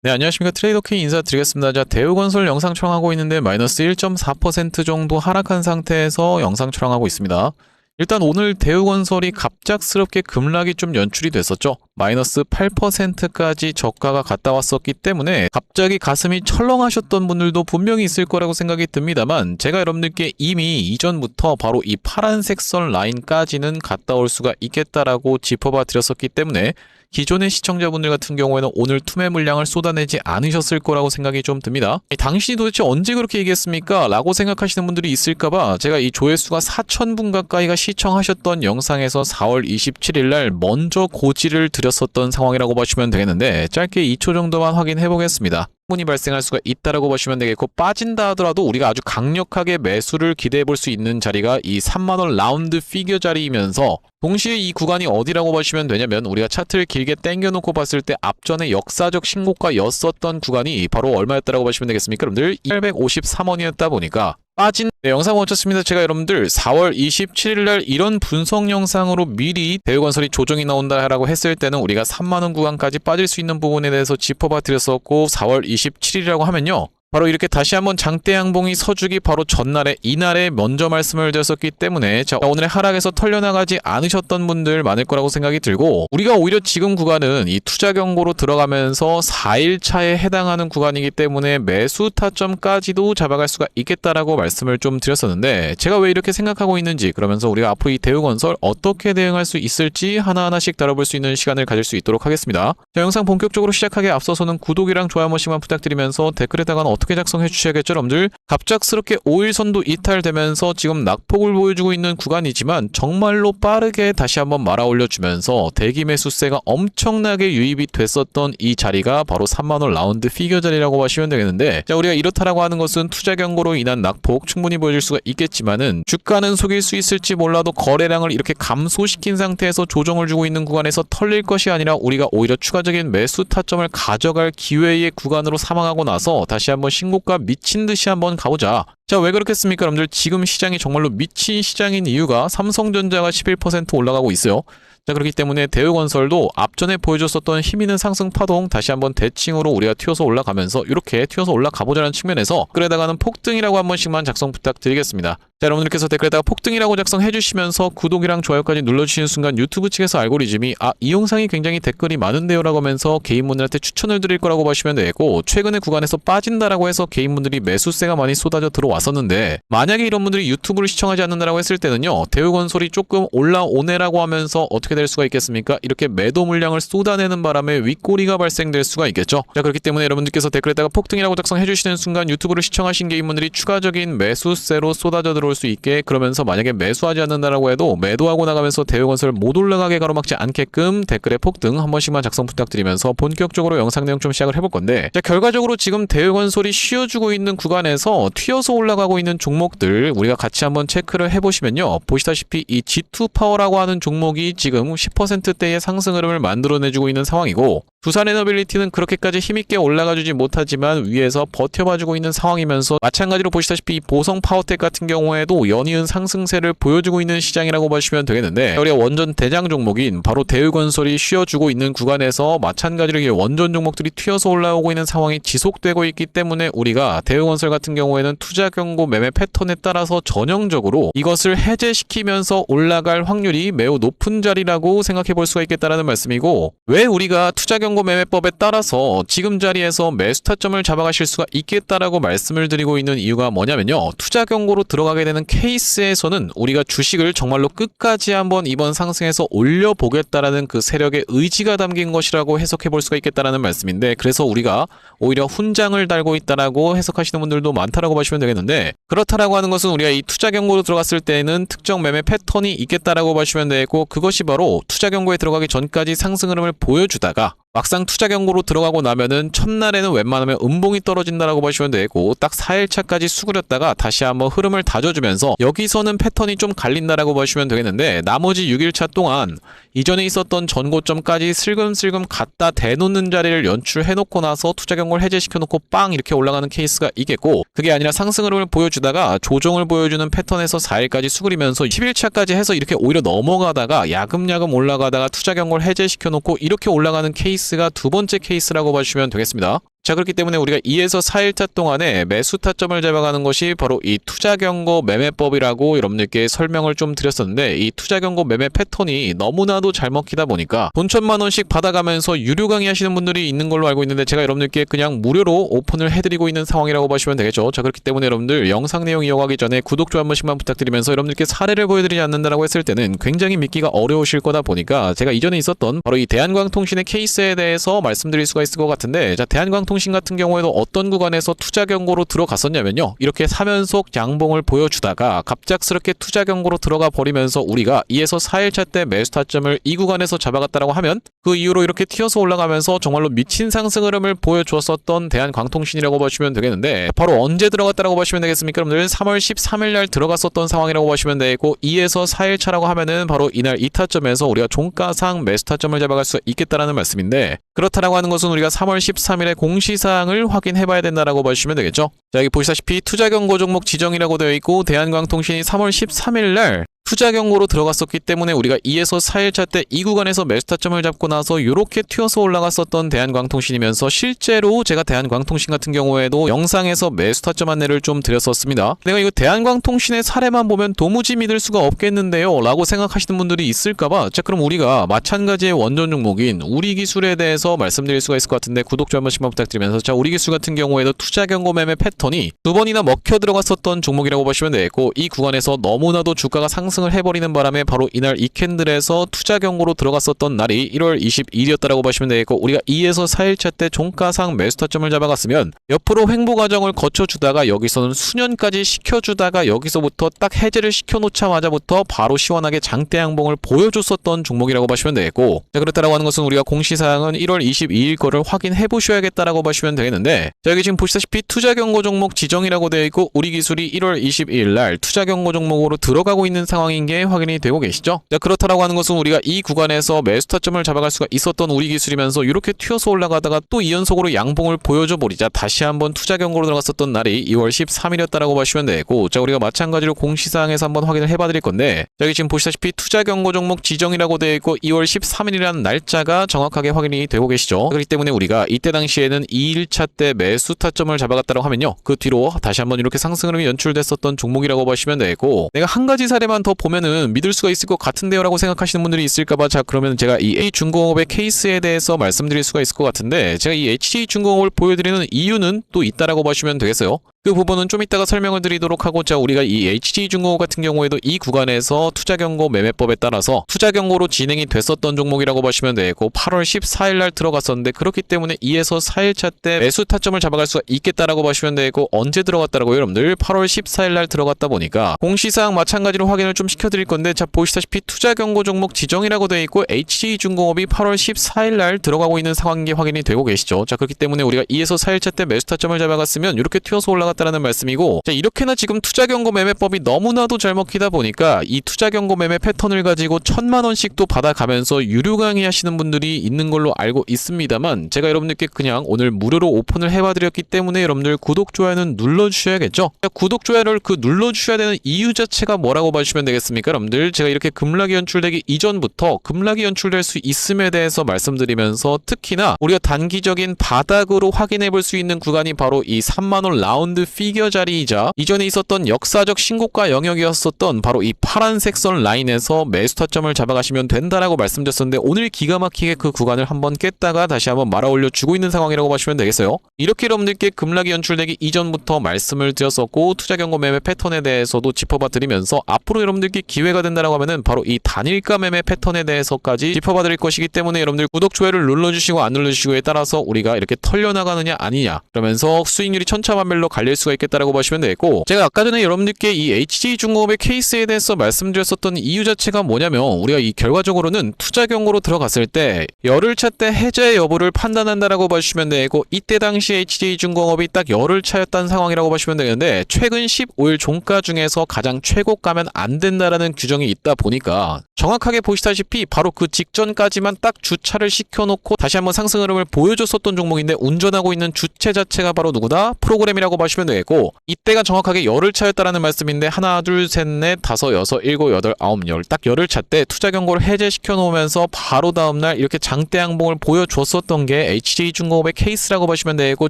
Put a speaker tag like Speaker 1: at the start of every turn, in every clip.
Speaker 1: 네, 안녕하십니까. 트레이더K 인사드리겠습니다. 자, 대우건설 영상 촬영하고 있는데 마이너스 1.4% 정도 하락한 상태에서 영상 촬영하고 있습니다. 일단 오늘 대우건설이 갑작스럽게 급락이 좀 연출이 됐었죠. 마이너스 8%까지 저가가 갔다 왔었기 때문에 갑자기 가슴이 철렁하셨던 분들도 분명히 있을 거라고 생각이 듭니다만, 제가 여러분들께 이미 이전부터 바로 이 파란색 선 라인까지는 갔다 올 수가 있겠다라고 짚어봐 드렸었기 때문에 기존의 시청자분들 같은 경우에는 오늘 투매 물량을 쏟아내지 않으셨을 거라고 생각이 좀 듭니다. 당신이 도대체 언제 그렇게 얘기했습니까? 라고 생각하시는 분들이 있을까봐 제가 이 조회수가 4,000분 가까이가 시청하셨던 영상에서 4월 27일 날 먼저 고지를 드렸었던 상황이라고 보시면 되겠는데, 짧게 2초 정도만 확인해 보겠습니다. 분이 발생할 수가 있다라고 보시면 되겠고, 빠진다 하더라도 우리가 아주 강력하게 매수를 기대해 볼 수 있는 자리가 이 3만원 라운드 피겨 자리이면서, 동시에 이 구간이 어디라고 보시면 되냐면, 우리가 차트를 길게 당겨놓고 봤을 때 앞전에 역사적 신고가였었던 구간이 바로 얼마였다라고 보시면 되겠습니까? 여러분들 853원이었다 보니까 빠진. 네, 영상 멈췄습니다. 제가 여러분들 4월 27일 날 이런 분석 영상으로 미리 대우건설이 조정이 나온다라고 했을 때는 우리가 3만원 구간까지 빠질 수 있는 부분에 대해서 짚어봐 드렸었고, 4월 27일이라고 하면요, 바로 이렇게 다시 한번 장대 양봉이 서주기 바로 전날에, 이날에 먼저 말씀을 드렸었기 때문에, 자, 오늘의 하락에서 털려나가지 않으셨던 분들 많을 거라고 생각이 들고, 우리가 오히려 지금 구간은 이 투자 경고로 들어가면서 4일차에 해당하는 구간이기 때문에 매수 타점까지도 잡아갈 수가 있겠다라고 말씀을 좀 드렸었는데, 제가 왜 이렇게 생각하고 있는지, 그러면서 우리가 앞으로 이 대우건설 어떻게 대응할 수 있을지 하나하나씩 다뤄볼 수 있는 시간을 가질 수 있도록 하겠습니다. 자, 영상 본격적으로 시작하기 앞서서는 구독이랑 좋아요 한 번씩만 부탁드리면서, 댓글에다가는 어떻게 작성해 주셔야겠죠, 여러분들? 갑작스럽게 5일선도 이탈되면서 지금 낙폭을 보여주고 있는 구간이지만, 정말로 빠르게 다시 한번 말아 올려주면서 대기 매수세가 엄청나게 유입이 됐었던 이 자리가 바로 3만원 라운드 피겨 자리라고 보시면 되겠는데, 자, 우리가 이렇다라고 하는 것은 투자 경고로 인한 낙폭 충분히 보여줄 수가 있겠지만은, 주가는 속일 수 있을지 몰라도 거래량을 이렇게 감소시킨 상태에서 조정을 주고 있는 구간에서 털릴 것이 아니라 우리가 오히려 추가적인 매수 타점을 가져갈 기회의 구간으로 삼아가고 나서 다시 한번 신고가 미친 듯이 한번 가보자. 자, 왜 그렇겠습니까, 여러분들? 지금 시장이 정말로 미친 시장인 이유가 삼성전자가 11% 올라가고 있어요. 자, 그렇기 때문에 대우건설도 앞전에 보여줬었던 힘있는 상승 파동 다시 한번 대칭으로 우리가 튀어서 올라가면서 이렇게 튀어서 올라가보자는 측면에서, 댓글에다가는 폭등이라고 한 번씩만 작성 부탁드리겠습니다. 자, 여러분들께서 댓글에다가 폭등이라고 작성해 주시면서 구독이랑 좋아요까지 눌러주시는 순간 유튜브 측에서 알고리즘이 이 영상이 굉장히 댓글이 많은데요 라고 하면서 개인분들한테 추천을 드릴 거라고 보시면 되고, 최근에 구간에서 빠진다라고 해서 개인분들이 매수세가 많이 쏟아져 들어왔었는데, 만약에 이런 분들이 유튜브를 시청하지 않는다라고 했을 때는요, 대우건설이 조금 올라오네라고 하면서 어떻게 될 수가 있겠습니까? 이렇게 매도 물량을 쏟아내는 바람에 윗꼬리가 발생될 수가 있겠죠. 자, 그렇기 때문에 여러분들께서 댓글에다가 폭등이라고 작성해 주시는 순간 유튜브를 시청하신 개인분들이 추가적인 매수세로 쏟아져 들어올 수 있게, 그러면서 만약에 매수하지 않는다라고 해도 매도하고 나가면서 대우건설 못 올라가게 가로막지 않게끔 댓글에 폭등 한 번씩만 작성 부탁드리면서 본격적으로 영상 내용 좀 시작을 해볼 건데, 자, 결과적으로 지금 대우건설이 쉬어주고 있는 구간에서 튀어서 올라가고 있는 종목들 우리가 같이 한번 체크를 해보시면요, 보시다시피 이 G2파워라고 하는 종목이 지금 10%대의 상승 흐름을 만들어내주고 있는 상황이고, 두산에너빌리티는 그렇게까지 힘있게 올라가주지 못하지만 위에서 버텨봐주고 있는 상황이면서, 마찬가지로 보시다시피 이 보성파워텍 같은 경우에도 연이은 상승세를 보여주고 있는 시장이라고 보시면 되겠는데, 우리가 원전 대장 종목인 바로 대우건설이 쉬어주고 있는 구간에서 마찬가지로 이 원전 종목들이 튀어서 올라오고 있는 상황이 지속되고 있기 때문에, 우리가 대우건설 같은 경우에는 투자 경고 매매 패턴에 따라서 전형적으로 이것을 해제시키면서 올라갈 확률이 매우 높은 자리라고 생각해 볼 수가 있겠다라는 말씀이고, 왜 우리가 투자 경고 매매법에 따라서 지금 자리에서 매수 타점을 잡아가실 수가 있겠다라고 말씀을 드리고 있는 이유가 뭐냐면요, 투자 경고로 들어가게 되는 케이스에서는 우리가 주식을 정말로 끝까지 한번 이번 상승에서 올려보겠다라는 그 세력의 의지가 담긴 것이라고 해석해 볼 수가 있겠다라는 말씀인데, 그래서 우리가 오히려 훈장을 달고 있다라고 해석하시는 분들도 많다라고 보시면 되겠는데, 그렇다라고 하는 것은 우리가 이 투자 경고로 들어갔을 때는 특정 매매 패턴이 있겠다라고 보시면 되고, 그것이 바로 투자 경고에 들어가기 전까지 상승 흐름을 보여주다가 막상 투자 경고로 들어가고 나면은 첫날에는 웬만하면 음봉이 떨어진다라고 보시면 되고, 딱 4일차까지 수그렸다가 다시 한번 흐름을 다져주면서 여기서는 패턴이 좀 갈린다라고 보시면 되겠는데, 나머지 6일차 동안 이전에 있었던 전고점까지 슬금슬금 갖다 대놓는 자리를 연출해놓고 나서 투자 경고를 해제시켜놓고 빵 이렇게 올라가는 케이스가 있겠고, 그게 아니라 상승 흐름을 보여주다가 조정을 보여주는 패턴에서 4일까지 수그리면서 10일차까지 해서 이렇게 오히려 넘어가다가 야금야금 올라가다가 투자 경고를 해제시켜놓고 이렇게 올라가는 케이스가 두 번째 케이스라고 봐주시면 되겠습니다. 자, 그렇기 때문에 우리가 2에서 4일차 동안에 매수 타점을 잡아가는 것이 바로 이 투자경고 매매법이라고 여러분들께 설명을 좀 드렸었는데, 이 투자경고 매매 패턴이 너무나도 잘 먹히다 보니까 돈 1,000만 원씩 받아가면서 유료 강의 하시는 분들이 있는 걸로 알고 있는데, 제가 여러분들께 그냥 무료로 오픈을 해드리고 있는 상황이라고 보시면 되겠죠. 자, 그렇기 때문에 여러분들 영상 내용 이어가기 전에 구독, 좋아요 한 번씩만 부탁드리면서, 여러분들께 사례를 보여드리지 않는다라고 했을 때는 굉장히 믿기가 어려우실 거다 보니까 제가 이전에 있었던 바로 이 대한광통신의 케이스에 대해서 말씀드릴 수가 있을 것 같은데, 자, 대한광통신 같은 경우에도 어떤 구간에서 투자 경고로 들어갔었냐면요, 이렇게 3연속 양봉을 보여주다가 갑작스럽게 투자 경고로 들어가 버리면서 우리가 2에서 4일차 때 매수 타점을 이 구간에서 잡아갔다라고 하면 그 이후로 이렇게 튀어서 올라가면서 정말로 미친 상승 흐름을 보여주었었던 대한광통신이라고 보시면 되겠는데, 바로 언제 들어갔다라고 보시면 되겠습니까? 여러분들 3월 13일 날 들어갔었던 상황이라고 보시면 되고, 2에서 4일차라고 하면은 바로 이날 이 타점에서 우리가 종가상 매수 타점을 잡아갈 수 있겠다라는 말씀인데, 그렇다라고 하는 것은 우리가 3월 13일에 공시사항을 확인해 봐야 된다라고 보시면 되겠죠. 자, 여기 보시다시피 투자 경고 종목 지정이라고 되어 있고, 대한광통신이 3월 13일 날 투자 경고로 들어갔었기 때문에 우리가 2에서 4일차 때 이 구간에서 매수 타점을 잡고 나서 이렇게 튀어서 올라갔었던 대한광통신이면서, 실제로 제가 대한광통신 같은 경우에도 영상에서 매수 타점 안내를 좀 드렸었습니다. 내가 이거 대한광통신의 사례만 보면 도무지 믿을 수가 없겠는데요 라고 생각하시는 분들이 있을까봐, 자, 그럼 우리가 마찬가지의 원전 종목인 우리기술에 대해서 말씀드릴 수가 있을 것 같은데, 구독, 좋아요 한 번씩만 부탁드리면서, 자, 우리기술 같은 경우에도 투자 경고 매매 패턴이 2번이나 먹혀 들어갔었던 종목이라고 보시면 되겠고, 이 구간에서 너무나도 주가가 상승을 해버리는 바람에 바로 이날 이 캔들에서 투자 경고로 들어갔었던 날이 1월 22일이었다라고 보시면 되겠고, 우리가 2에서 4일차 때 종가상 매수 타점을 잡아갔으면 옆으로 횡보 과정을 거쳐주다가 여기서는 수년까지 시켜주다가 여기서부터 딱 해제를 시켜놓자마자부터 바로 시원하게 장대 양봉을 보여줬었던 종목이라고 보시면 되겠고, 자, 그렇다라고 하는 것은 우리가 공시사항은 1월 22일 거를 확인해 보셔야겠다라고 보시면 되겠는데, 자, 여기 지금 보시다시피 투자 경고 종목 지정이라고 되어 있고, 우리기술이 1월 22일 날 투자 경고 종목으로 들어가고 있는 상황인 게 확인이 되고 계시죠. 자, 그렇다라고 하는 것은 우리가 이 구간에서 매수 타점을 잡아갈 수가 있었던 우리기술이면서 이렇게 튀어서 올라가다가 또 2연속으로 양봉을 보여줘 버리자 다시 한번 투자 경고로 들어갔었던 날이 2월 13일이었다라고 보시면 되고, 자, 우리가 마찬가지로 공시사항에서 한번 확인을 해봐 드릴 건데, 자, 여기 지금 보시다시피 투자 경고 종목 지정이라고 되어 있고 2월 13일이라는 날짜가 정확하게 확인이 되고 계시죠. 그렇기 때문에 우리가 이때 당시에는 2일차 때 매수 타점을 잡아갔다고 하면요, 그 뒤로 다시 한번 이렇게 상승 흐름이 연출됐었던 종목이라고 보시면 되고, 내가 한 가지 사례만 더 보면은 믿을 수가 있을 것 같은데요 라고 생각하시는 분들이 있을까봐, 자, 그러면 제가 이 H중공업의 케이스에 대해서 말씀드릴 수가 있을 것 같은데, 제가 이 HJ중공업을 보여드리는 이유는 또 있다라고 보시면 되겠어요. 그 부분은 좀 이따가 설명을 드리도록 하고, 자, 우리가 이 HJ중공업 같은 경우에도 이 구간에서 투자경고 매매법에 따라서 투자경고로 진행이 됐었던 종목이라고 보시면 되고, 8월 14일 날 들어갔었는데, 그렇기 때문에 2에서 4일차 때 매수 타점을 잡아갈 수가 있겠다라고 보시면 되고, 언제 들어갔다라고요? 여러분들 8월 14일 날 들어갔다 보니까 공시사항 마찬가지로 확인을 좀 시켜드릴 건데, 자, 보시다시피 투자경고 종목 지정이라고 되어 있고 HJ중공업이 8월 14일 날 들어가고 있는 상황인 게 확인이 되고 계시죠. 자, 그렇기 때문에 우리가 2에서 4일차 때 매수 타점을 잡아갔으면 이렇게 튀어서 올라갔다라는 말씀이고, 자, 이렇게나 지금 투자경고 매매법이 너무나도 잘 먹히다 보니까 이 투자경고 매매 패턴을 가지고 1,000만 원씩 또 받아가면서 유료 강의 하시는 분들이 있는 걸로 알고 있습니다만, 제가 여러분들께 그냥 오늘 무료로 오픈을 해봐드렸기 때문에 여러분들 구독, 좋아요는 눌러주셔야겠죠. 자, 구독, 좋아요를 눌러주셔야 되는 이유 자체가 뭐라고 봐주시면 되겠습니까? 여러분들 제가 이렇게 급락이 연출되기 이전부터 급락이 연출될 수 있음에 대해서 말씀드리면서, 특히나 우리가 단기적인 바닥으로 확인해 볼 수 있는 구간이 바로 이 3만원 라운드 피겨 자리이자 이전에 있었던 역사적 신고가 영역이었었던 바로 이 파란색 선 라인에서 매수 타점을 잡아가시면 된다라고 말씀드렸었는데, 오늘 기가 막히게 그 구간을 한번 깼다가 다시 한번 말아 올려 주고 있는 상황이라고 보시면 되겠어요. 이렇게 여러분들께 급락이 연출되기 이전부터 말씀을 드렸었고, 투자경고 매매 패턴에 대해서도 짚어봐 드리면서, 앞으로 여러분들께 기회가 된다라고 하면은 바로 이 단일가 매매 패턴에 대해서까지 짚어봐 드릴 것이기 때문에, 여러분들 구독, 좋아요를 눌러주시고 안 눌러주시고에 따라서 우리가 이렇게 털려나가느냐 아니냐, 그러면서 수익률이 천차만별로 갈릴 수가 있겠다라고 보시면 되겠고, 제가 아까 전에 여러분들께 이 HJ중공업의 케이스에 대해서 말씀드렸었던 이유 자체가 뭐냐면, 우리가 이 결과적으로는 투자경고로 들어갔을 때 열흘차 때 해제 여부를 판단한다라고 보시면 되고, 이때 당시 HJ중공업이 딱 열흘차였다는 상황이라고 보시면 되는데, 최근 15일 종가 중에서 가장 최고가면 안 된다라는 규정이 있다 보니까 정확하게 보시다시피 바로 그 직전까지만 딱 주차를 시켜놓고 다시 한번 상승 흐름을 보여줬었던 종목인데, 운전하고 있는 주체 자체가 바로 누구다? 프로그램이라고 보시면 보시면 되겠고, 이때가 정확하게 열흘 차였다라는 말씀인데 하나 둘 셋 넷 다섯 여섯 일곱 여덟 아홉 열, 딱 열흘 차 때 투자 경고를 해제시켜 놓으면서 바로 다음날 이렇게 장대 양봉을 보여줬었던 게 HJ중공업의 케이스라고 보시면 되고,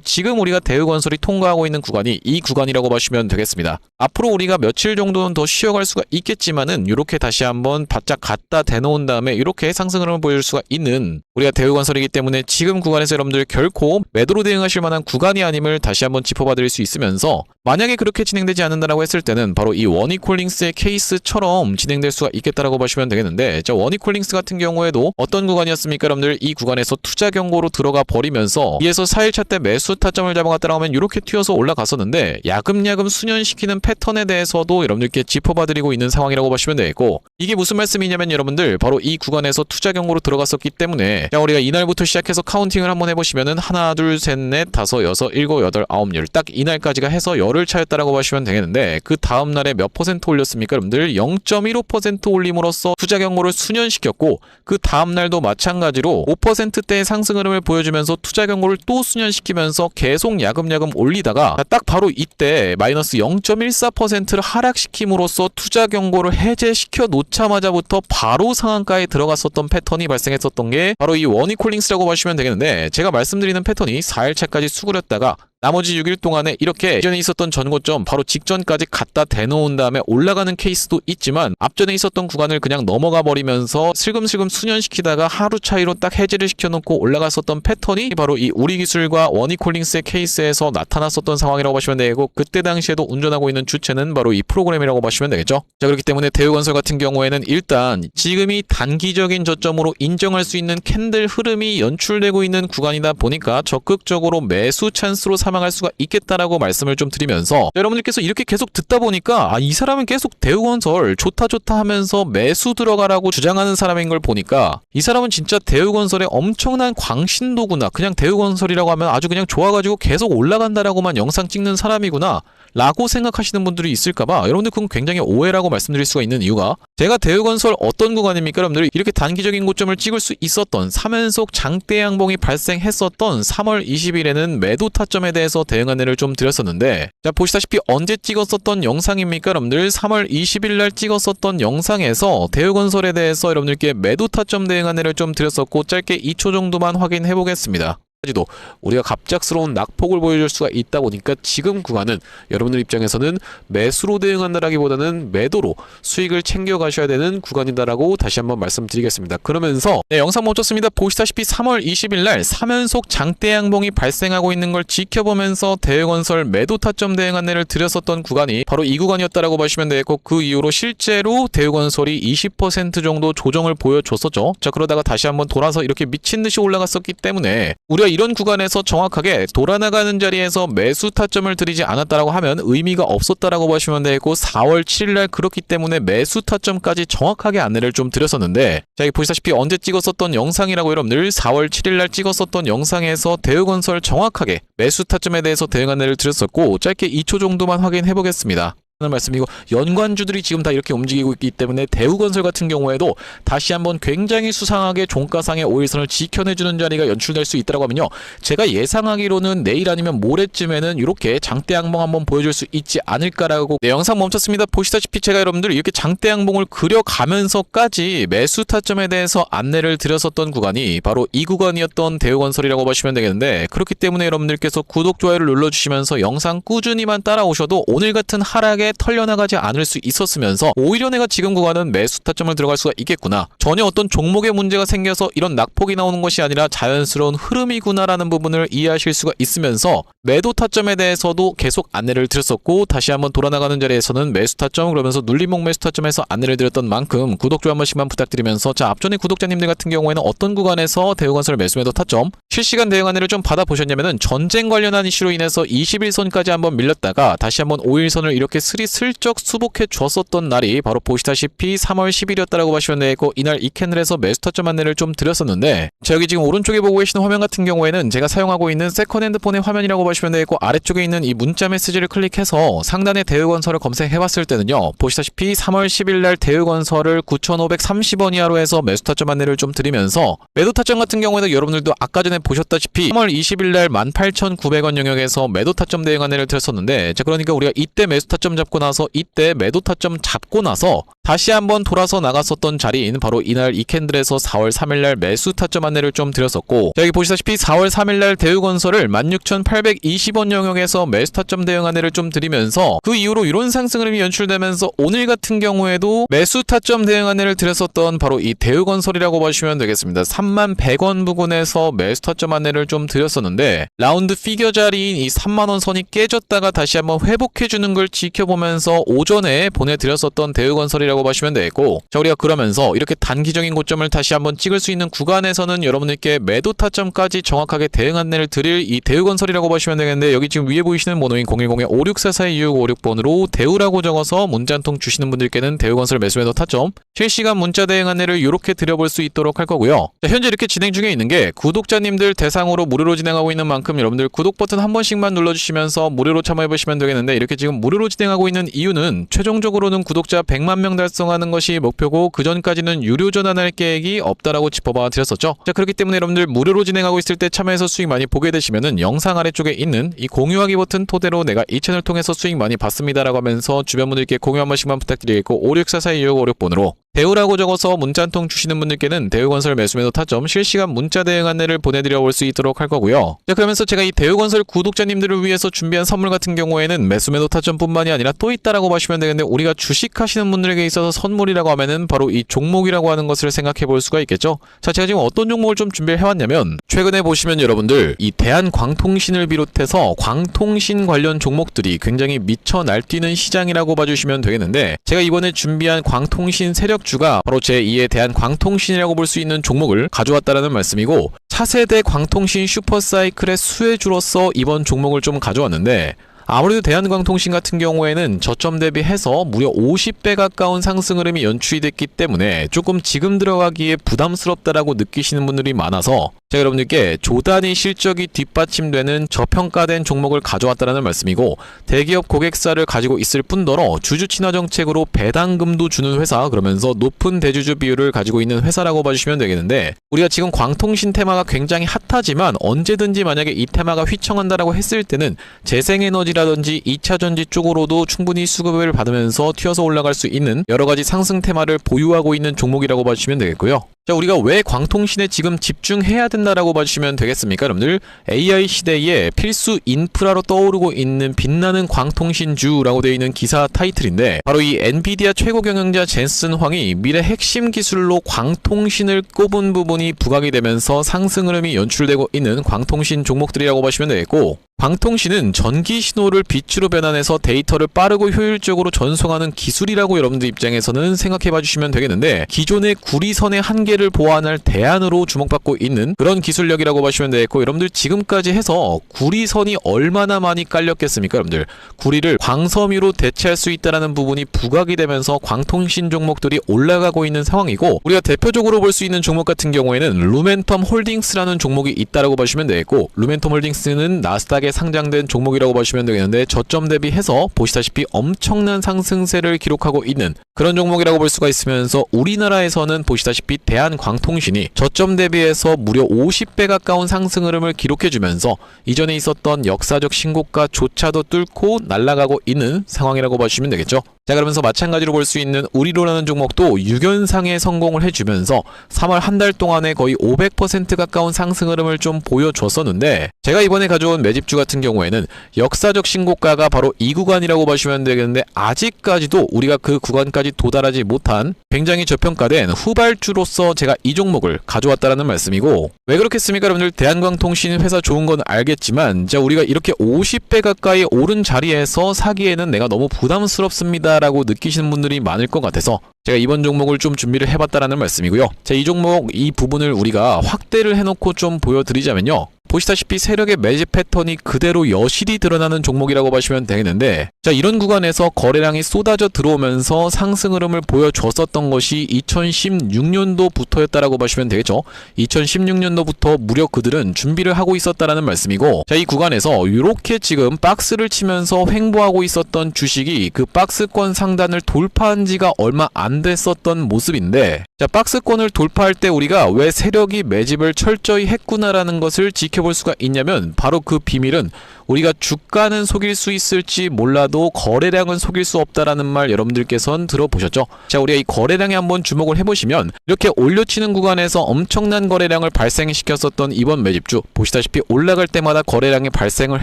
Speaker 1: 지금 우리가 대우건설이 통과하고 있는 구간이 이 구간이라고 보시면 되겠습니다. 앞으로 우리가 며칠 정도는 더 쉬어갈 수가 있겠지만은 이렇게 다시 한번 바짝 갖다 대놓은 다음에 이렇게 상승 흐름을 보여줄 수가 있는 우리가 대우건설이기 때문에 지금 구간에서 여러분들 결코 매도로 대응하실 만한 구간이 아님을 다시 한번 짚어봐 드릴 수 있으면서, 만약에 그렇게 진행되지 않는다라고 했을 때는 바로 이 워니콜링스의 케이스처럼 진행될 수가 있겠다라고 보시면 되겠는데, 자, 워니콜링스 같은 경우에도 어떤 구간이었습니까? 여러분들 이 구간에서 투자 경고로 들어가 버리면서 이에서 4일차 때 매수 타점을 잡아갔다가 하면 이렇게 튀어서 올라갔었는데, 야금야금 수년시키는 패턴에 대해서도 여러분들께 짚어봐 드리고 있는 상황이라고 보시면 되겠고, 이게 무슨 말씀이냐면 여러분들 바로 이 구간에서 투자 경고로 들어갔었기 때문에, 자, 우리가 이날부터 시작해서 카운팅을 한번 해보시면은 하나 둘 셋 넷 다섯 여섯 일곱 여덟 아홉 열, 딱 이날까지가 해서 열흘 차였다라고 보시면 되겠는데, 그 다음날에 몇 퍼센트 올렸습니까? 여러분들 0.15% 올림으로써 투자 경고를 수년시켰고, 그 다음날도 마찬가지로 5%대의 상승 흐름을 보여주면서 투자 경고를 또 수년시키면서 계속 야금야금 올리다가 딱 바로 이때 마이너스 0.14%를 하락시킴으로써 투자 경고를 해제시켜 놓자마자부터 바로 상한가에 들어갔었던 패턴이 발생했었던 게 바로 이 워니콜링스라고 보시면 되겠는데, 제가 말씀드리는 패턴이 4일차까지 수그렸다가 나머지 6일 동안에 이렇게 이전에 있었던 전고점 바로 직전까지 갖다 대놓은 다음에 올라가는 케이스도 있지만, 앞전에 있었던 구간을 그냥 넘어가 버리면서 슬금슬금 수년시키다가 하루 차이로 딱 해제를 시켜놓고 올라갔었던 패턴이 바로 이 우리기술과 워니콜링스의 케이스에서 나타났었던 상황이라고 보시면 되고, 그때 당시에도 운전하고 있는 주체는 바로 이 프로그램이라고 보시면 되겠죠. 자, 그렇기 때문에 대우건설 같은 경우에는 일단 지금이 단기적인 저점으로 인정할 수 있는 캔들 흐름이 연출되고 있는 구간이다 보니까 적극적으로 매수 찬스로 사망할 수가 있겠다라고 말씀을 좀 드리면서, 여러분들께서 이렇게 계속 듣다 보니까 이 사람은 계속 대우건설 좋다 하면서 매수 들어가라고 주장하는 사람인 걸 보니까 이 사람은 진짜 대우건설의 엄청난 광신도구나, 그냥 대우건설이라고 하면 아주 그냥 좋아가지고 계속 올라간다라고만 영상 찍는 사람이구나 라고 생각하시는 분들이 있을까봐 여러분들 그건 굉장히 오해라고 말씀드릴 수가 있는 이유가, 제가 대우건설 어떤 구간입니까? 여러분들이 이렇게 단기적인 고점을 찍을 수 있었던 3연속 장대 양봉이 발생했었던 3월 20일에는 매도 타점에 대해서 대응 안내를 좀 드렸었는데, 자, 보시다시피 언제 찍었었던 영상입니까? 여러분들 3월 20일 날 찍었었던 영상에서 대우건설에 대해서 여러분들께 매도 타점 대응 안내를 좀 드렸었고, 짧게 2초 정도만 확인해 보겠습니다. 까지도 우리가 갑작스러운 낙폭을 보여줄 수가 있다 보니까 지금 구간은 여러분들 입장에서는 매수로 대응한다라기보다는 매도로 수익을 챙겨 가셔야 되는 구간이다라고 다시 한번 말씀드리겠습니다. 그러면서 영상 멈췄습니다. 보시다시피 3월 20일 날 3연속 장대 양봉이 발생하고 있는 걸 지켜보면서 대우건설 매도 타점 대응 안내를 드렸었던 구간이 바로 이 구간이었다라고 보시면 되겠고, 그 이후로 실제로 대우건설이 20% 정도 조정을 보여줬었죠. 자, 그러다가 다시 한번 돌아서 이렇게 미친 듯이 올라갔었기 때문에 우리가 이런 구간에서 정확하게 돌아나가는 자리에서 매수 타점을 들이지 않았다라고 하면 의미가 없었다라고 보시면 되고, 4월 7일날 그렇기 때문에 매수 타점까지 정확하게 안내를 좀 드렸었는데, 자, 여기 보시다시피 언제 찍었었던 영상이라고 여러분들 4월 7일날 찍었었던 영상에서 대우건설 정확하게 매수 타점에 대해서 대응 안내를 드렸었고, 짧게 2초 정도만 확인해 보겠습니다. 하는 말씀이고, 연관주들이 지금 다 이렇게 움직이고 있기 때문에 대우건설 같은 경우에도 다시 한번 굉장히 수상하게 종가상의 5일선을 지켜내주는 자리가 연출될 수 있다고 하면요, 제가 예상하기로는 내일 아니면 모레쯤에는 이렇게 장대 양봉 한번 보여줄 수 있지 않을까라고. 네, 영상 멈췄습니다. 보시다시피 제가 여러분들 이렇게 장대 양봉을 그려가면서까지 매수 타점에 대해서 안내를 드렸었던 구간이 바로 이 구간이었던 대우건설이라고 보시면 되겠는데, 그렇기 때문에 여러분들께서 구독, 좋아요를 눌러주시면서 영상 꾸준히만 따라오셔도 오늘 같은 하락에 털려나가지 않을 수 있었으면서, 오히려 내가 지금 구간은 매수 타점을 들어갈 수가 있겠구나, 전혀 어떤 종목에 문제가 생겨서 이런 낙폭이 나오는 것이 아니라 자연스러운 흐름이구나 라는 부분을 이해하실 수가 있으면서 매도 타점에 대해서도 계속 안내를 드렸었고, 다시 한번 돌아나가는 자리에서는 매수 타점, 그러면서 눌림목 매수 타점에서 안내를 드렸던 만큼 구독, 좋아요 한 번씩만 부탁드리면서, 자, 앞전에 구독자님들 같은 경우에는 어떤 구간에서 대우건설 매수 매도 타점 실시간 대응 안내를 좀 받아보셨냐면은, 전쟁 관련한 이슈로 인해서 21선까지 한번 밀렸다가 다시 한번 5일선을 이렇게 종목들이 슬쩍 수복해 줬었던 날이 바로 보시다시피 3월 10일이었다라고 보시면 되겠고, 이날 이 캔들에서 매수 타점 안내를 좀 드렸었는데, 자, 여기 지금 오른쪽에 보고 계시는 화면 같은 경우에는 제가 사용하고 있는 세컨 핸드폰의 화면이라고 보시면 되겠고, 아래쪽에 있는 이 문자 메시지를 클릭해서 상단에 대우건설을 검색해봤을 때는요, 보시다시피 3월 10일날 대우건설을 9,530원 이하로 해서 매수 타점 안내를 좀 드리면서, 매도 타점 같은 경우에는 여러분들도 아까 전에 보셨다시피 3월 20일날 18,900원 영역에서 매도 타점 대응 안내를 드렸었는데, 자, 그러니까 우리가 이때 매수 타점 잡고 나서 이때 매도 타점 잡고 나서 다시 한번 돌아서 나갔었던 자리인 바로 이날 이 캔들에서 4월 3일날 매수 타점 안내를 좀 드렸었고, 자, 여기 보시다시피 4월 3일날 대우건설을 16,820원 영역에서 매수 타점 대응 안내를 좀 드리면서 그 이후로 이런 상승 흐름이 연출되면서 오늘 같은 경우에도 매수 타점 대응 안내를 드렸었던 바로 이 대우건설이라고 보시면 되겠습니다. 31,100원 부근에서 매수 타점 안내를 좀 드렸었는데, 라운드 피겨 자리인 이 3만원 선이 깨졌다가 다시 한번 회복해주는 걸 지켜보면서 오전에 보내드렸었던 대우건설이라고 보시면 되겠고, 자, 우리가 그러면서 이렇게 단기적인 고점을 다시 한번 찍을 수 있는 구간에서는 여러분들께 매도 타점까지 정확하게 대응 안내를 드릴 이 대우건설이라고 보시면 되겠는데, 여기 지금 위에 보이시는 번호인 010-5644-2656번으로 대우라고 적어서 문자 한 통 주시는 분들께는 대우건설 매수 매도 타점 실시간 문자 대응 안내를 이렇게 드려볼 수 있도록 할 거고요. 자, 현재 이렇게 진행 중에 있는 게 구독자님들 대상으로 무료로 진행하고 있는 만큼 여러분들 구독 버튼 한 번씩만 눌러주시면서 무료로 참여해보시면 되겠는데, 이렇게 지금 무료로 진행하고 있는 이유는 최종적으로는 구독자 100만 명 달성하는 것이 목표고, 그 전까지는 유료 전환할 계획이 없다라고 짚어봐 드렸었죠. 자, 그렇기 때문에 여러분들 무료로 진행하고 있을 때 참여해서 수익 많이 보게 되시면은 영상 아래쪽에 있는 이 공유하기 버튼 토대로 내가 이 채널 통해서 수익 많이 봤습니다라고 하면서 주변 분들께 공유 한 번씩만 부탁드리겠고, 5644-2656번으로 대우라고 적어서 문자 한 통 주시는 분들께는 대우건설 매수 매도 타점 실시간 문자 대응 안내를 보내드려 볼 수 있도록 할 거고요. 자, 그러면서 제가 이 대우건설 구독자님들을 위해서 준비한 선물 같은 경우에는 매수 매도 타점뿐만이 아니라 또 있다라고 보시면 되겠는데, 우리가 주식하시는 분들에게 있어서 선물이라고 하면은 바로 이 종목이라고 하는 것을 생각해 볼 수가 있겠죠. 자, 제가 지금 어떤 종목을 좀 준비를 해왔냐면, 최근에 보시면 여러분들 이 대한광통신을 비롯해서 광통신 관련 종목들이 굉장히 미쳐 날뛰는 시장이라고 봐주시면 되겠는데, 제가 이번에 준비한 광통신 세력주가 바로 제2의 대한광통신이라고 볼 수 있는 종목을 가져왔다라는 말씀이고, 차세대 광통신 슈퍼사이클의 수혜주로서 이번 종목을 좀 가져왔는데, 아무래도 대한광통신 같은 경우에는 저점 대비해서 무려 50배 가까운 상승 흐름이 연출이 됐기 때문에 조금 지금 들어가기에 부담스럽다라고 느끼시는 분들이 많아서 제가 여러분들께 조단위 실적이 뒷받침되는 저평가된 종목을 가져왔다는 말씀이고, 대기업 고객사를 가지고 있을 뿐더러 주주 친화 정책으로 배당금도 주는 회사, 그러면서 높은 대주주 비율을 가지고 있는 회사라고 봐주시면 되겠는데, 우리가 지금 광통신 테마가 굉장히 핫하지만 언제든지 만약에 이 테마가 휘청한다라고 했을 때는 재생에너지라든지 2차전지 쪽으로도 충분히 수급을 받으면서 튀어서 올라갈 수 있는 여러가지 상승 테마를 보유하고 있는 종목이라고 봐주시면 되겠고요. 자, 우리가 왜 광통신에 지금 집중해야 된다라고 봐주시면 되겠습니까? 여러분들, AI 시대에 필수 인프라로 떠오르고 있는 빛나는 광통신주라고 되어 있는 기사 타이틀인데, 바로 이 엔비디아 최고 경영자 젠슨 황이 미래 핵심 기술로 광통신을 꼽은 부분이 부각이 되면서 상승 흐름이 연출되고 있는 광통신 종목들이라고 보시면 되겠고, 광통신은 전기 신호를 빛으로 변환해서 데이터를 빠르고 효율적으로 전송하는 기술이라고 여러분들 입장에서는 생각해 봐주시면 되겠는데, 기존의 구리선의 한계를 보완할 대안으로 주목받고 있는 그런 기술력이라고 보시면 되겠고, 여러분들 지금까지 해서 구리선이 얼마나 많이 깔렸겠습니까? 여러분들 구리를 광섬유로 대체할 수 있다는 부분이 부각이 되면서 광통신 종목들이 올라가고 있는 상황이고, 우리가 대표적으로 볼 수 있는 종목 같은 경우에는 루멘텀 홀딩스라는 종목이 있다라고 보시면 되겠고, 루멘텀 홀딩스는 나스닥에 상장된 종목이라고 보시면 되겠는데, 저점 대비해서 보시다시피 엄청난 상승세를 기록하고 있는 그런 종목이라고 볼 수가 있으면서, 우리나라에서는 보시다시피 대한광통신이 저점 대비해서 무려 50배 가까운 상승 흐름을 기록해주면서 이전에 있었던 역사적 신고가조차도 뚫고 날아가고 있는 상황이라고 보시면 되겠죠. 자, 그러면서 마찬가지로 볼 수 있는 우리로라는 종목도 6연상에 성공을 해주면서 3월 한 달 동안에 거의 500% 가까운 상승 흐름을 좀 보여줬었는데, 제가 이번에 가져온 매집주 같은 경우에는 역사적 신고가가 바로 이 구간이라고 보시면 되겠는데, 아직까지도 우리가 그 구간까지 도달하지 못한 굉장히 저평가된 후발주로서 제가 이 종목을 가져왔다는 말씀이고, 왜 그렇겠습니까? 여러분들, 대한광통신 회사 좋은 건 알겠지만, 자, 우리가 이렇게 50배 가까이 오른 자리에서 사기에는 내가 너무 부담스럽습니다 라고 느끼시는 분들이 많을 것 같아서 제가 이번 종목을 좀 준비를 해봤다라는 말씀이고요. 자, 이 종목 이 부분을 우리가 확대를 해놓고 좀 보여드리자면요. 보시다시피 세력의 매집 패턴이 그대로 여실히 드러나는 종목이라고 보시면 되겠는데, 자, 이런 구간에서 거래량이 쏟아져 들어오면서 상승 흐름을 보여줬었던 것이 2016년도부터였다라고 보시면 되겠죠. 2016년도부터 무려 그들은 준비를 하고 있었다라는 말씀이고, 자, 이 구간에서 이렇게 지금 박스를 치면서 횡보하고 있었던 주식이 그 박스권 상단을 돌파한 지가 얼마 안 됐었던 모습인데, 자, 박스권을 돌파할 때 우리가 왜 세력이 매집을 철저히 했구나라는 것을 지켜볼 수가 있냐면, 바로 그 비밀은 우리가 주가는 속일 수 있을지 몰라도 거래량은 속일 수 없다라는 말 여러분들께서는 들어보셨죠? 자, 우리가 이 거래량에 한번 주목을 해보시면 이렇게 올려치는 구간에서 엄청난 거래량을 발생시켰었던 이번 매집주, 보시다시피 올라갈 때마다 거래량이 발생을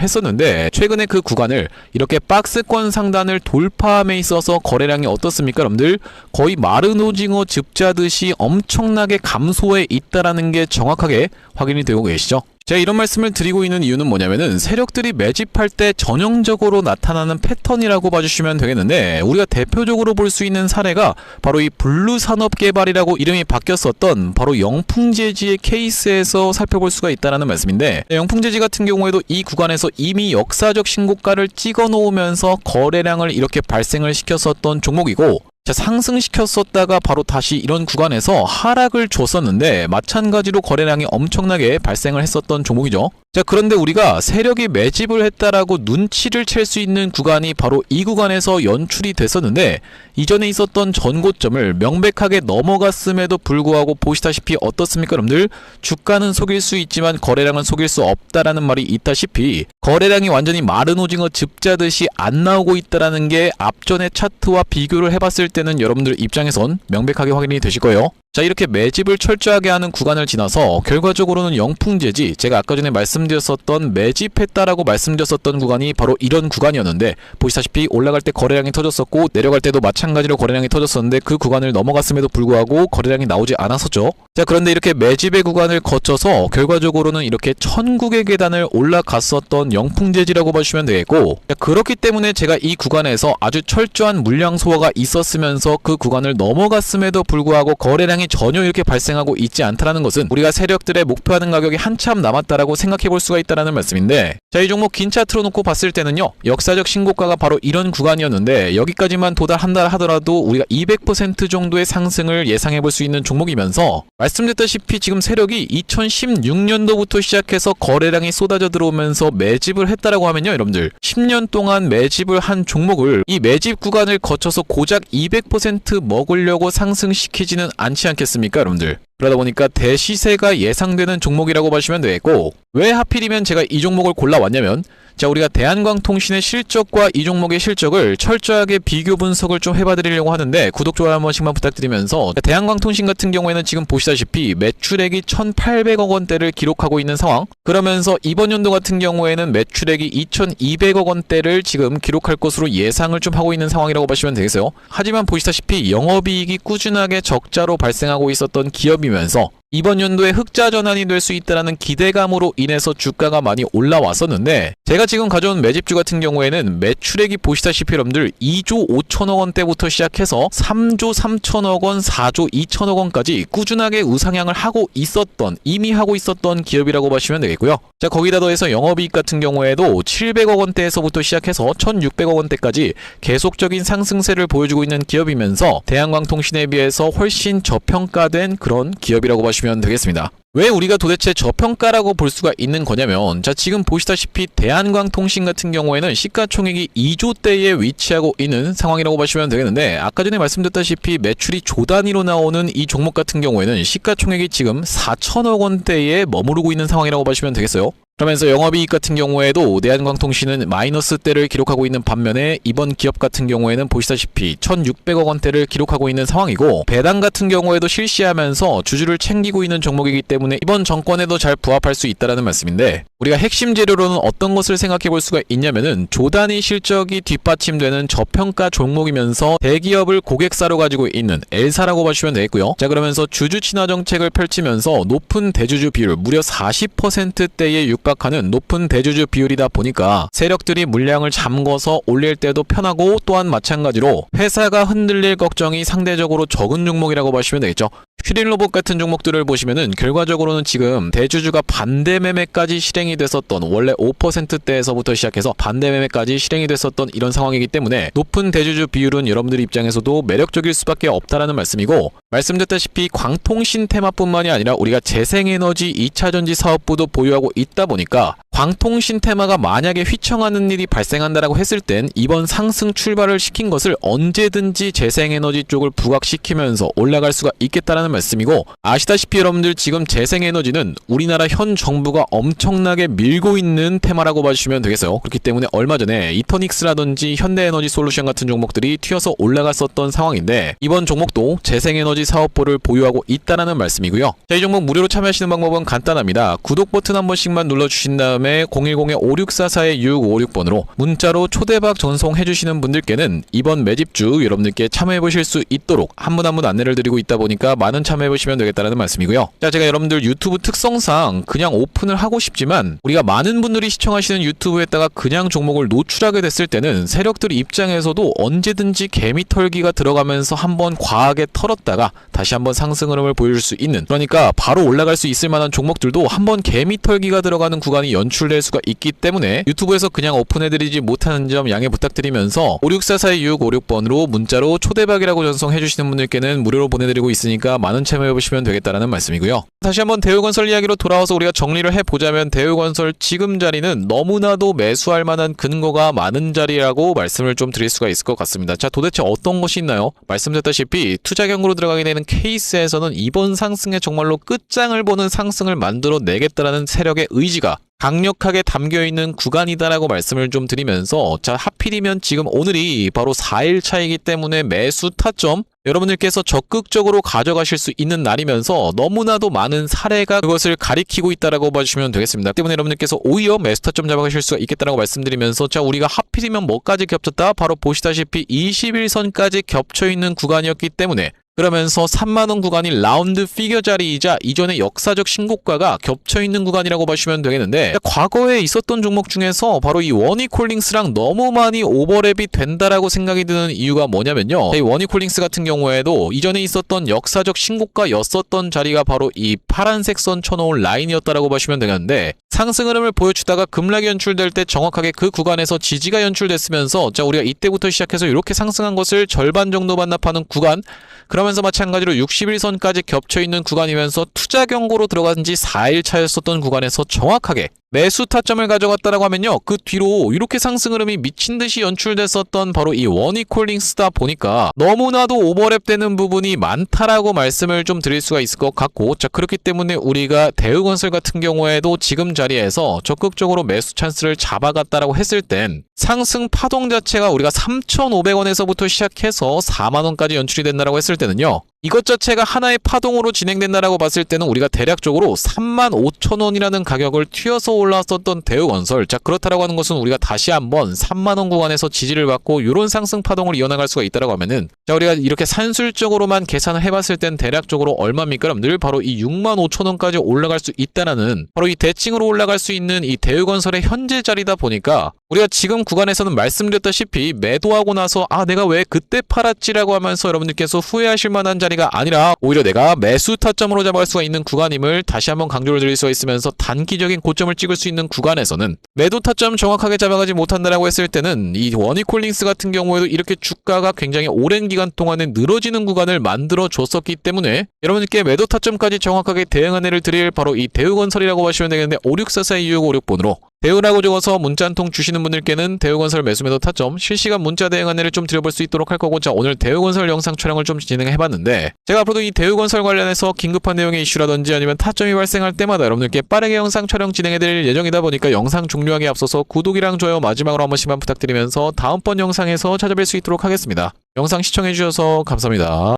Speaker 1: 했었는데, 최근에 그 구간을 이렇게 박스권 상단을 돌파함에 있어서 거래량이 어떻습니까 여러분들? 거의 마른 오징어 즙자듯이 엄청나게 감소해 있다라는 게 정확하게 확인이 되고 계시죠? 제가 이런 말씀을 드리고 있는 이유는 뭐냐면은, 세력들이 매집할 때 전형적으로 나타나는 패턴이라고 봐주시면 되겠는데, 우리가 대표적으로 볼 수 있는 사례가 바로 이 블루산업개발이라고 이름이 바뀌었었던 바로 영풍재지의 케이스에서 살펴볼 수가 있다는 말씀인데, 영풍재지 같은 경우에도 이 구간에서 이미 역사적 신고가를 찍어 놓으면서 거래량을 이렇게 발생을 시켰었던 종목이고, 자, 상승시켰었다가 바로 다시 이런 구간에서 하락을 줬었는데, 마찬가지로 거래량이 엄청나게 발생을 했었던 종목이죠. 자, 그런데 우리가 세력이 매집을 했다라고 눈치를 챌 수 있는 구간이 바로 이 구간에서 연출이 됐었는데, 이전에 있었던 전고점을 명백하게 넘어갔음에도 불구하고 보시다시피 어떻습니까 여러분들? 주가는 속일 수 있지만 거래량은 속일 수 없다라는 말이 있다시피, 거래량이 완전히 마른 오징어 즙자듯이 안 나오고 있다라는 게 앞전의 차트와 비교를 해봤을 때는 여러분들 입장에선 명백하게 확인이 되실 거예요. 자, 이렇게 매집을 철저하게 하는 구간을 지나서 결과적으로는 영풍재지, 제가 아까 전에 말씀드렸었던 매집했다라고 말씀드렸었던 구간이 바로 이런 구간이었는데, 보시다시피 올라갈 때 거래량이 터졌었고 내려갈 때도 마찬가지로 거래량이 터졌었는데, 그 구간을 넘어갔음에도 불구하고 거래량이 나오지 않았었죠. 자, 그런데 이렇게 매집의 구간을 거쳐서 결과적으로는 이렇게 천국의 계단을 올라갔었던 영풍재지라고 보시면 되겠고, 자, 그렇기 때문에 제가 이 구간에서 아주 철저한 물량 소화가 있었으면서 그 구간을 넘어갔음에도 불구하고 거래량이 전혀 이렇게 발생하고 있지 않다는 것은, 우리가 세력들의 목표하는 가격이 한참 남았다라고 생각해 볼 수가 있다는 말씀인데, 자, 이 종목 긴 차트로 놓고 봤을 때는요, 역사적 신고가가 바로 이런 구간이었는데, 여기까지만 도달한다 하더라도 우리가 200% 정도의 상승을 예상해 볼 수 있는 종목이면서, 말씀드렸다시피 지금 세력이 2016년도부터 시작해서 거래량이 쏟아져 들어오면서 매집을 했다라고 하면요 여러분들, 10년 동안 매집을 한 종목을 이 매집 구간을 거쳐서 고작 200% 먹으려고 상승시키지는 않지 않겠습니까 여러분들? 그러다 보니까 대시세가 예상되는 종목이라고 보시면 되겠고, 왜 하필이면 제가 이 종목을 골라왔냐면, 자, 우리가 대한광통신의 실적과 이 종목의 실적을 철저하게 비교 분석을 좀 해봐드리려고 하는데, 구독, 좋아요 한 번씩만 부탁드리면서, 대한광통신 같은 경우에는 지금 보시다시피 매출액이 1,800억 원대를 기록하고 있는 상황, 그러면서 이번 연도 같은 경우에는 매출액이 2,200억 원대를 지금 기록할 것으로 예상을 좀 하고 있는 상황이라고 보시면 되겠어요. 하지만 보시다시피 영업이익이 꾸준하게 적자로 발생하고 있었던 기업이면서, 이번 연도에 흑자 전환이 될 수 있다는 기대감으로 인해서 주가가 많이 올라왔었는데, 제가 지금 가져온 매집주 같은 경우에는 매출액이 보시다시피 여러분들 2조 5천억 원대부터 시작해서 3조 3천억 원, 4조 2천억 원까지 꾸준하게 우상향을 하고 있었던, 이미 하고 있었던 기업이라고 보시면 되겠고요. 자, 거기다 더해서 영업이익 같은 경우에도 700억 원대에서부터 시작해서 1,600억 원대까지 계속적인 상승세를 보여주고 있는 기업이면서, 대한광통신에 비해서 훨씬 저평가된 그런 기업이라고 보시면 되겠습니다. 왜 우리가 도대체 저평가라고 볼 수가 있는 거냐면, 자, 지금 보시다시피 대한광통신 같은 경우에는 시가총액이 2조대에 위치하고 있는 상황이라고 보시면 되겠는데, 아까 전에 말씀드렸다시피 매출이 조 단위로 나오는 이 종목 같은 경우에는 시가총액이 지금 4천억 원대에 머무르고 있는 상황이라고 보시면 되겠어요. 그러면서 영업이익 같은 경우에도 대한광통신은 마이너스대를 기록하고 있는 반면에, 이번 기업 같은 경우에는 보시다시피 1,600억 원대를 기록하고 있는 상황이고, 배당 같은 경우에도 실시하면서 주주를 챙기고 있는 종목이기 때문에 이번 정권에도 잘 부합할 수 있다는 말씀인데, 우리가 핵심 재료로는 어떤 것을 생각해 볼 수가 있냐면은, 조단위 실적이 뒷받침되는 저평가 종목이면서 대기업을 고객사로 가지고 있는 L사라고 보시면 되겠고요. 자, 그러면서 주주 친화 정책을 펼치면서 높은 대주주 비율 무려 40%대에 육박 육박하는 높은 대주주 비율이다 보니까 세력들이 물량을 잠궈서 올릴 때도 편하고, 또한 마찬가지로 회사가 흔들릴 걱정이 상대적으로 적은 종목이라고 보시면 되겠죠. 휘린로봇 같은 종목들을 보시면은 결과적으로는 지금 대주주가 반대 매매까지 실행이 됐었던, 원래 5%대에서부터 시작해서 반대 매매까지 실행이 됐었던 이런 상황이기 때문에 높은 대주주 비율은 여러분들 입장에서도 매력적일 수밖에 없다라는 말씀이고, 말씀드렸다시피 광통신 테마뿐만이 아니라 우리가 재생에너지 2차전지 사업부도 보유하고 있다 보니까 광통신 테마가 만약에 휘청하는 일이 발생한다라고 했을 땐 이번 상승 출발을 시킨 것을 언제든지 재생에너지 쪽을 부각시키면서 올라갈 수가 있겠다라는 말씀이고, 아시다시피 여러분들 지금 재생에너지는 우리나라 현 정부가 엄청나게 밀고 있는 테마라고 봐주시면 되겠어요. 그렇기 때문에 얼마 전에 이터닉스라든지 현대에너지 솔루션 같은 종목들이 튀어서 올라갔었던 상황인데, 이번 종목도 재생에너지 사업부를 보유하고 있다라는 말씀이고요. 자, 이 종목 무료로 참여하시는 방법은 간단합니다. 구독 버튼 한 번씩만 눌러주신 다음에 010-5644-6656번으로 문자로 초대박 전송해주시는 분들께는 이번 매집주 여러분들께 참여해보실 수 있도록 한 분 한 분 안내를 드리고 있다 보니까 많은 참여해보시면 되겠다는 말씀이고요. 자, 제가 여러분들 유튜브 특성상 그냥 오픈을 하고 싶지만 우리가 많은 분들이 시청하시는 유튜브에다가 그냥 종목을 노출하게 됐을 때는 세력들 입장에서도 언제든지 개미털기가 들어가면서 한번 과하게 털었다가 다시 한번 상승 흐름을 보여줄 수 있는, 그러니까 바로 올라갈 수 있을 만한 종목들도 한번 개미털기가 들어가는 구간이 연출될 수가 있기 때문에 유튜브에서 그냥 오픈해드리지 못하는 점 양해 부탁드리면서 564-4656번으로 문자로 초대박이라고 전송해주시는 분들께는 무료로 보내드리고 있으니까 많은 참여해보시면 되겠다라는 말씀이고요. 다시 한번 대우건설 이야기로 돌아와서 우리가 정리를 해보자면, 대우건설 지금 자리는 너무나도 매수할 만한 근거가 많은 자리라고 말씀을 좀 드릴 수가 있을 것 같습니다. 자, 도대체 어떤 것이 있나요? 말씀드렸다시피 투자 경고로 들어가게 되는 케이스에서는 이번 상승에 정말로 끝장을 보는 상승을 만들어내겠다라는 세력의 의지가 강력하게 담겨있는 구간이다라고 말씀을 좀 드리면서, 자, 하필이면 지금 오늘이 바로 4일 차이기 때문에 매수 타점 여러분들께서 적극적으로 가져가실 수 있는 날이면서 너무나도 많은 사례가 그것을 가리키고 있다라고 봐주시면 되겠습니다. 때문에 여러분들께서 오히려 매수 타점 잡아가실 수가 있겠다라고 말씀드리면서, 자, 우리가 하필이면 뭐까지 겹쳤다? 바로 보시다시피 21선까지 겹쳐있는 구간이었기 때문에, 그러면서 3만원 구간이 라운드 피겨 자리이자 이전의 역사적 신고가가 겹쳐있는 구간이라고 보시면 되겠는데, 과거에 있었던 종목 중에서 바로 이 워니콜링스랑 너무 많이 오버랩이 된다라고 생각이 드는 이유가 뭐냐면요, 이 워니콜링스 같은 경우에도 이전에 있었던 역사적 신고가였었던 자리가 바로 이 파란색 선 쳐놓은 라인이었다라고 보시면 되겠는데, 상승 흐름을 보여주다가 급락이 연출될 때 정확하게 그 구간에서 지지가 연출됐으면서, 자, 우리가 이때부터 시작해서 이렇게 상승한 것을 절반 정도 반납하는 구간, 그러면서 마찬가지로 61선까지 겹쳐있는 구간이면서 투자 경고로 들어간 지 4일 차였었던 구간에서 정확하게 매수 타점을 가져갔다라고 하면요, 그 뒤로 이렇게 상승 흐름이 미친듯이 연출됐었던 바로 이 워니콜링스다 보니까 너무나도 오버랩되는 부분이 많다라고 말씀을 좀 드릴 수가 있을 것 같고, 자, 그렇기 때문에 우리가 대우건설 같은 경우에도 지금 자리에서 적극적으로 매수 찬스를 잡아갔다라고 했을 땐 상승 파동 자체가 우리가 3,500원에서부터 시작해서 4만원까지 연출이 된다라고 했을 때는요, 이것 자체가 하나의 파동으로 진행된다라고 봤을 때는 우리가 대략적으로 35,000원이라는 가격을 튀어서 올라왔었던 대우건설, 자, 그렇다라고 하는 것은 우리가 다시 한번 3만원 구간에서 지지를 받고 이런 상승 파동을 이어나갈 수가 있다라고 하면은, 자, 우리가 이렇게 산술적으로만 계산을 해봤을 땐 대략적으로 얼마입니까 여러분들? 바로 이 65,000원까지 올라갈 수 있다라는, 바로 이 대칭으로 올라갈 수 있는 이 대우건설의 현재 자리다 보니까 우리가 지금 구간에서는 말씀드렸다시피 매도하고 나서 내가 왜 그때 팔았지라고 하면서 여러분들께서 후회하실 만한 자리가 아니라 오히려 내가 매수 타점으로 잡아갈 수가 있는 구간임을 다시 한번 강조를 드릴 수가 있으면서, 단기적인 고점을 찍을 수 있는 구간에서는 매도 타점 정확하게 잡아가지 못한다라고 했을 때는 이 워니콜링스 같은 경우에도 이렇게 주가가 굉장히 오랜 기간 동안에 늘어지는 구간을 만들어 줬었기 때문에 여러분들께 매도 타점까지 정확하게 대응 안내를 드릴 바로 이 대우건설이라고 보시면 되겠는데, 564-2656번으로 대우라고 적어서 문자 한 통 주시는 분들께는 대우건설 매수매도 타점 실시간 문자 대응 안내를 좀 드려볼 수 있도록 할 거고, 자, 오늘 대우건설 영상 촬영을 좀 진행해봤는데, 제가 앞으로도 이 대우건설 관련해서 긴급한 내용의 이슈라든지 아니면 타점이 발생할 때마다 여러분들께 빠르게 영상 촬영 진행해드릴 예정이다 보니까 영상 종료하기에 앞서서 구독이랑 좋아요 마지막으로 한 번씩만 부탁드리면서 다음번 영상에서 찾아뵐 수 있도록 하겠습니다. 영상 시청해주셔서 감사합니다.